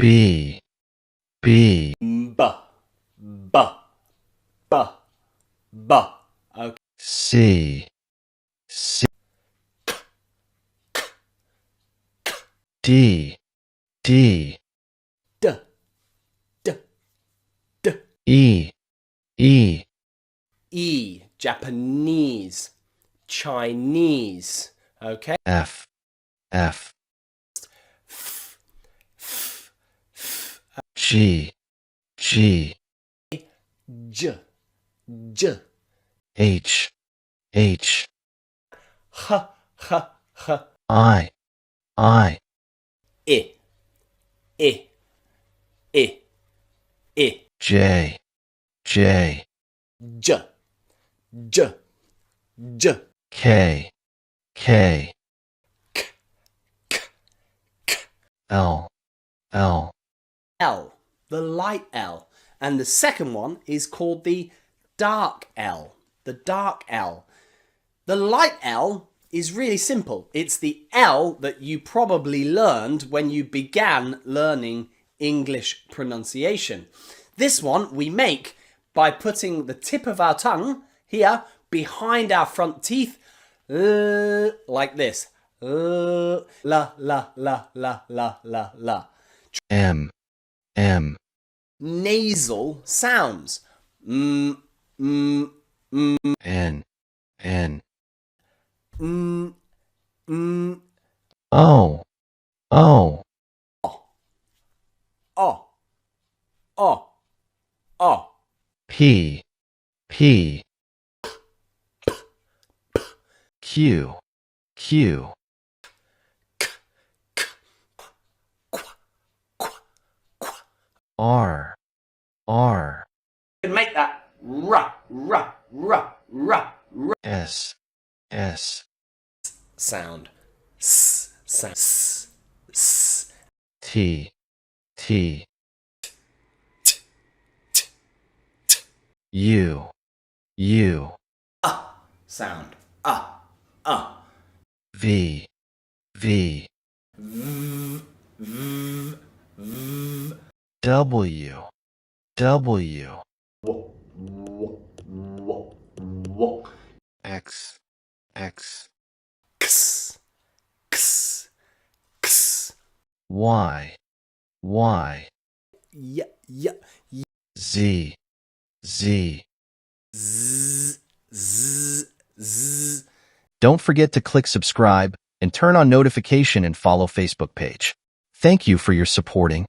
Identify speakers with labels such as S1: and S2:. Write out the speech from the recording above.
S1: B, B,
S2: B, B, B, B. Okay.
S1: C, C, D, D,
S2: D, D, D.
S1: E, E,
S2: E, Japanese, Chinese. Okay.
S1: F, F,
S2: F, F, F.
S1: G, G,
S2: J, J.
S1: H, H,
S2: H, H, H.
S1: I,
S2: I, I, I, I.
S1: J, J,
S2: J, J, J.
S1: K, K,
S2: K, K, K.
S1: L, L,
S2: L, the light L. And the second one is called the dark L. The dark L. The light L is really simple. It's the L that you probably learned when you began learning English pronunciation. This one we make by putting the tip of our tongue here behind our front teeth, like this. La, la, la, la, la, la, la.
S1: M, M,
S2: Nasal sounds.
S1: N, N, O, O,
S2: O, O, O.
S1: P, P, Q, Q, R, R,
S2: You can make that r, r, r, r, r
S1: S, S,
S2: sound. S sound. S, s.
S1: T, T, U, U,
S2: Sound.
S1: V, V,
S2: V, v, v.
S1: W, W,
S2: W, w, w.
S1: X, X,
S2: X, x, x.
S1: Y, Y,
S2: Y, y, y.
S1: Z, Z.
S2: Z, z, z.
S1: Don't forget to click subscribe and turn on notification and follow Facebook page. Thank you for your supporting.